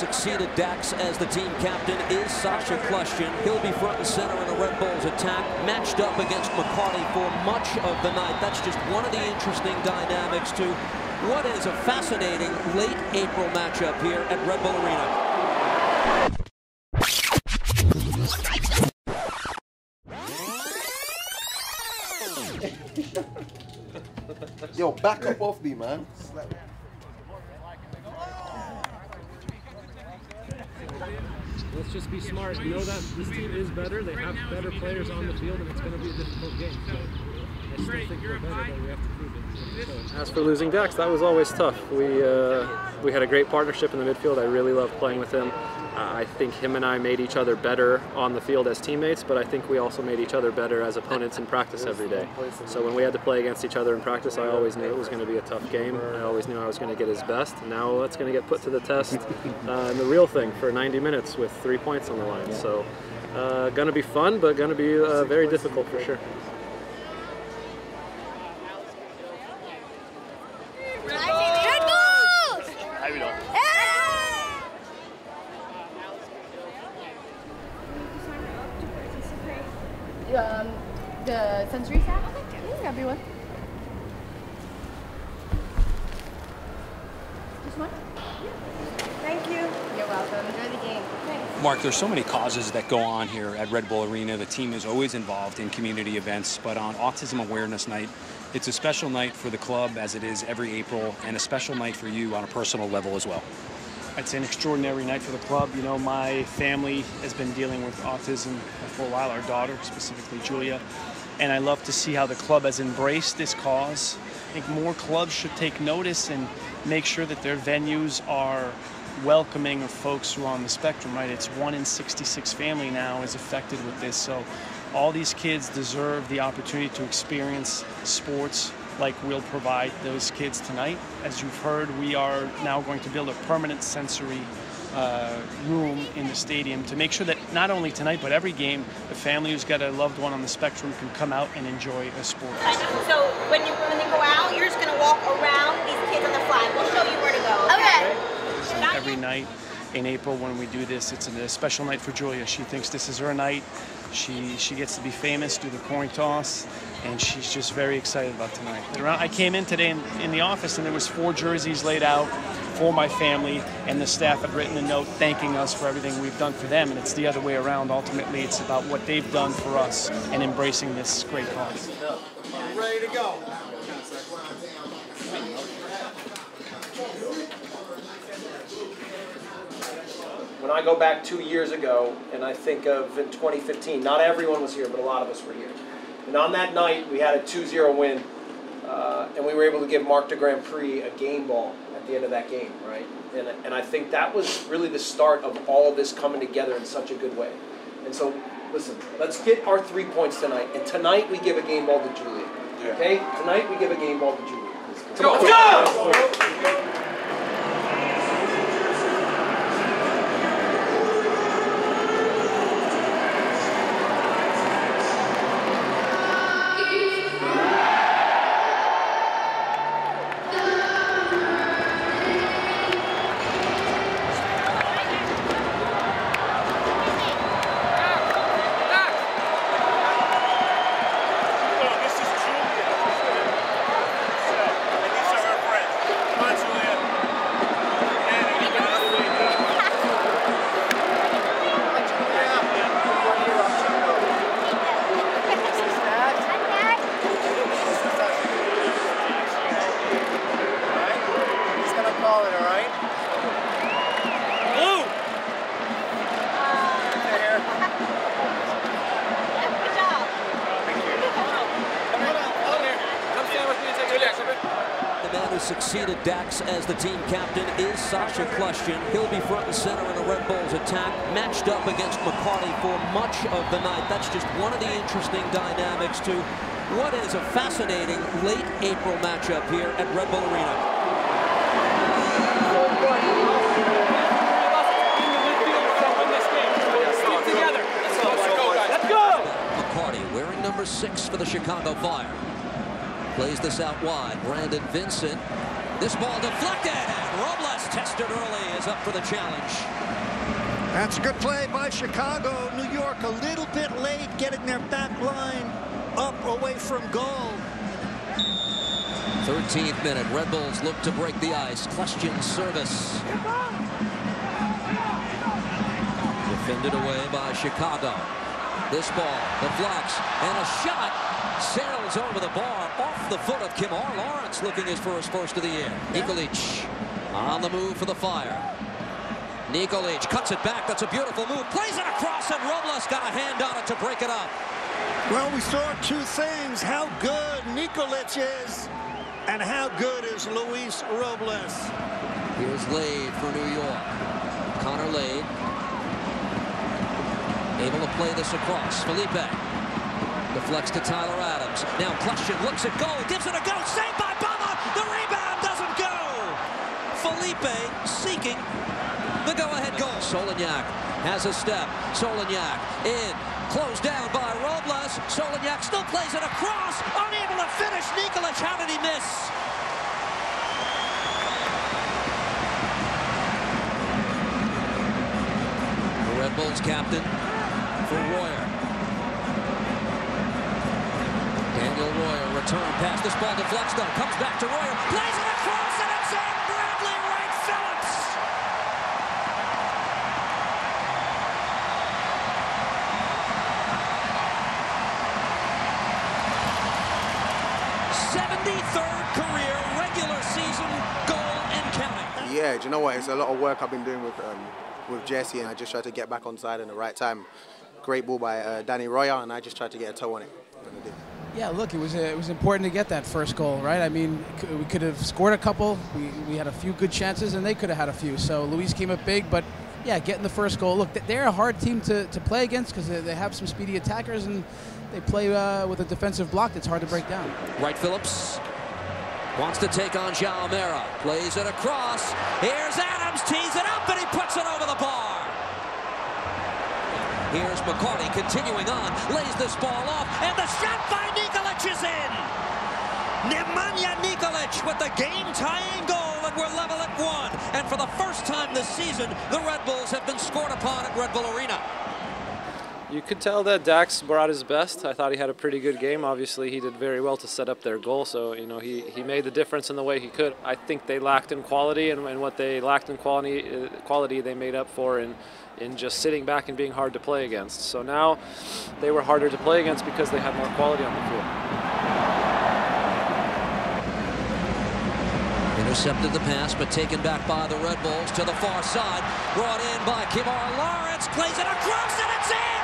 succeeded Dax as the team captain is Sasha Kleshchin. He'll be front and center in the Red Bulls attack, matched up against McCarty for much of the night. That's just one of the interesting dynamics to what is a fascinating late April matchup here at Red Bull Arena. Yo, back up off me, man. Let's just be smart. Know that this team is better. They have better players on the field, and it's going to be a difficult game. So I still think we're better, but we have to prove it. So. As for losing Dax, that was always tough. We had a great partnership in the midfield. I really loved playing with him. I think him and I made each other better on the field as teammates, but I think we also made each other better as opponents in practice every day. So when we had to play against each other in practice, I always knew it was going to be a tough game. I always knew I was going to get his best. Now it's going to get put to the test in the real thing for 90 minutes with 3 points on the line. So going to be fun, but going to be very difficult for sure. The sensory staff? Yeah, grab you one. Just one? Thank you. You're welcome. Enjoy the game. Thanks. Mark, there's so many causes that go on here at Red Bull Arena. The team is always involved in community events, but on Autism Awareness Night, it's a special night for the club, as it is every April, and a special night for you on a personal level as well. It's an extraordinary night for the club. You know, my family has been dealing with autism for a while, our daughter, specifically Julia, and I love to see how the club has embraced this cause. I think more clubs should take notice and make sure that their venues are welcoming of folks who are on the spectrum, right? It's 1 in 66 family now is affected with this, so all these kids deserve the opportunity to experience sports like we'll provide those kids tonight. As you've heard, we are now going to build a permanent sensory room in the stadium to make sure that not only tonight, but every game, the family who's got a loved one on the spectrum can come out and enjoy a sport. So when they go out, you're just going to walk around these kids on the fly. We'll show you where to go, okay? Every night in April when we do this, it's a special night for Julia. She thinks this is her night. She gets to be famous, do the coin toss, and she's just very excited about tonight. I came in today in the office and there was 4 jerseys laid out for my family, and the staff had written a note thanking us for everything we've done for them, and it's the other way around. Ultimately, it's about what they've done for us and embracing this great cause. Ready to go. When I go back 2 years ago, and I think of in 2015, not everyone was here, but a lot of us were here. And on that night, we had a 2-0 win, and we were able to give Marc de Grand Prix a game ball at the end of that game, right? And I think that was really the start of all of this coming together in such a good way. And so, listen, let's get our 3 points tonight. And tonight, we give a game ball to Julia. Okay? Tonight, we give a game ball to Julia. Let's go! Let's go! The man who succeeded Dax as the team captain is Sasha Kleshchin. He'll be front and center in the Red Bulls attack, matched up against McCarty for much of the night. That's just one of the interesting dynamics to what is a fascinating late April matchup here at Red Bull Arena. McCarty wearing number 6 for the Chicago Fire. Plays this out wide. Brandon Vincent. This ball deflected, and Robles tested early, is up for the challenge. That's a good play by Chicago. New York a little bit late getting their back line up away from goal. 13th minute, Red Bulls look to break the ice. Question service. Defended away by Chicago. This ball deflects, and a shot sails over the bar off the foot of Kimar Lawrence, looking his first of the year. Nikolic on the move for the Fire. Nikolic cuts it back. That's a beautiful move. Plays it across, and Robles got a hand on it to break it up. Well, we saw two things, how good Nikolic is and how good is Luis Robles. Here's Lade for New York. Connor Lade able to play this across. Felipe deflects to Tyler Adams. Now Question looks at goal, gives it a go. Saved by Bama. The rebound doesn't go. Felipe seeking the go-ahead goal. Solignac has a step. Solignac in. Closed down by Robles. Solignac still plays it across. Unable to finish. Nikolic, how did he miss? The Red Bulls captain for Royer. Daniel Royer, return pass. This ball deflects though. Comes back to Royer. Plays it across, and it's in. Bradley Wright Phillips. Career regular season goal and counting. Yeah, do you know what? It's a lot of work I've been doing with Jesse, and I just tried to get back on side in the right time. Great ball by Danny Royer, and I just tried to get a toe on it. Yeah, look, it was important to get that first goal, right? I mean, we could have scored a couple. We had a few good chances, and they could have had a few. So Luis came up big, but yeah, getting the first goal. Look, they're a hard team to play against because they have some speedy attackers, and they play with a defensive block that's hard to break down. Wright Phillips wants to take on João Mera. Plays it across. Here's Adams, tees it up, and he puts it over the bar. Here's McCarty continuing on, lays this ball off, and the shot by Nikolic is in. Nemanja Nikolic with the game-tying goal, and we're level at 1. And for the first time this season, the Red Bulls have been scored upon at Red Bull Arena. You could tell that Dax brought his best. I thought he had a pretty good game. Obviously, he did very well to set up their goal, so you know he made the difference in the way he could. I think they lacked in quality, and what they lacked in quality they made up for in just sitting back and being hard to play against. So now they were harder to play against because they had more quality on the field. Intercepted the pass, but taken back by the Red Bulls to the far side. Brought in by Kimar Lawrence, plays it across, and it's in!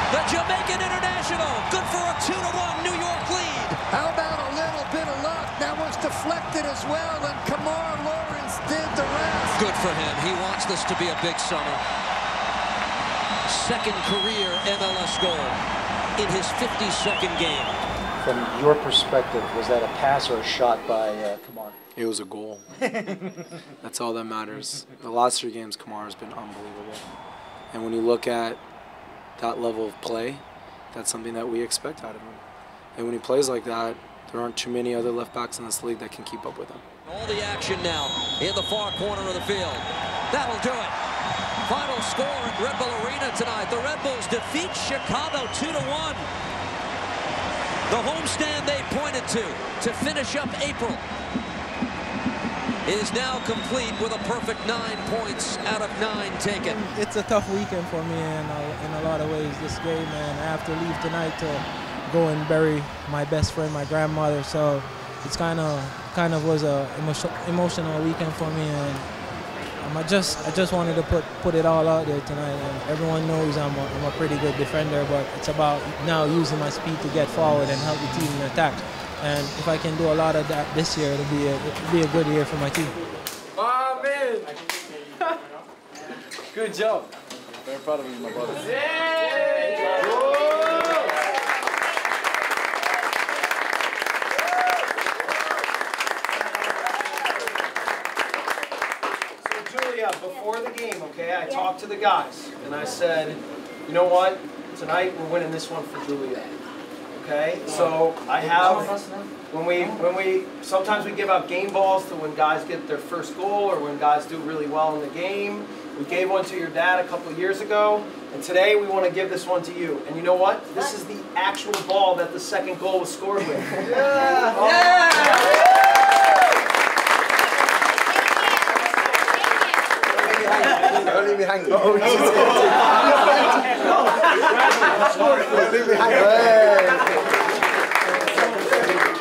The Jamaican international, good for a 2-1 New York lead. How about a little bit of luck? That was deflected as well, and Kimar Lawrence did the rest. Good for him. He wants this to be a big summer. Second career MLS goal in his 52nd game. From your perspective, was that a pass or a shot by Kimar? It was a goal. That's all that matters. The last 3 games, Kimar has been unbelievable. And when you look at that level of play, that's something that we expect out of him. And when he plays like that, there aren't too many other left backs in this league that can keep up with him. All the action now in the far corner of the field. That'll do it. Final score at Red Bull Arena tonight. The Red Bulls defeat Chicago 2-1. The homestand they pointed to finish up April is now complete with a perfect 9 points out of 9 taken. It's a tough weekend for me in a lot of ways, this game, and I have to leave tonight to go and bury my best friend, my grandmother, so it's kind of was a emotional weekend for me, and I just wanted to put it all out there tonight. And everyone knows I'm a pretty good defender, but it's about now using my speed to get forward and help the team in attack. And if I can do a lot of that this year, it'll be a good year for my team. Oh, man. Good job. Very proud of you, my brother. So, Julia, before the game, okay, I talked to the guys, and I said, you know what? Tonight, we're winning this one for Julia. Okay, so I have, sometimes we give out game balls to when guys get their first goal or when guys do really well in the game. We gave one to your dad a couple of years ago, and today we want to give this one to you. And you know what? This is the actual ball that the second goal was scored with. Yeah! Oh. Yeah! Don't leave me hanging. Don't leave me hanging.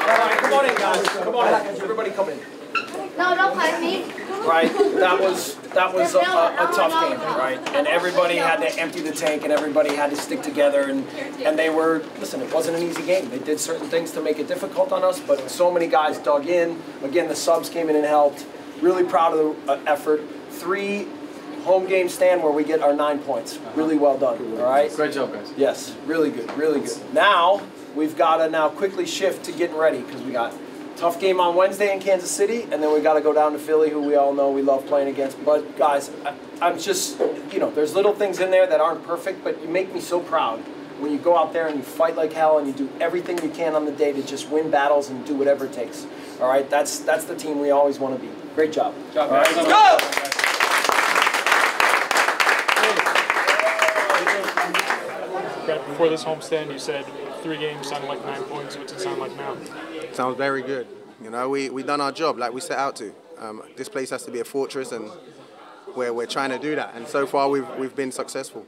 All right, come on in, guys. Come on in. Everybody come in. No, don't fight me. Right, that was a tough game, right? And everybody had to empty the tank, and everybody had to stick together, and they were, listen, it wasn't an easy game. They did certain things to make it difficult on us, but so many guys dug in. Again, the subs came in and helped. Really proud of the effort. 3 home game stand where we get our 9 points. Really well done, all right? Great job, guys. Yes, really good, really good. Now, we've got to now quickly shift to getting ready, because we got tough game on Wednesday in Kansas City, and then we got to go down to Philly, who we all know we love playing against. But guys, I'm just, you know, there's little things in there that aren't perfect, but you make me so proud when you go out there and you fight like hell and you do everything you can on the day to just win battles and do whatever it takes. All right, that's the team we always want to be. Great job. Good job, all right, guys. let's go! Brett, before this homestand, you said 3 games sounded like 9 points. What's it sound like now? Sounds very good. You know, we done our job like we set out to. This place has to be a fortress, and we're trying to do that. And so far, we've been successful.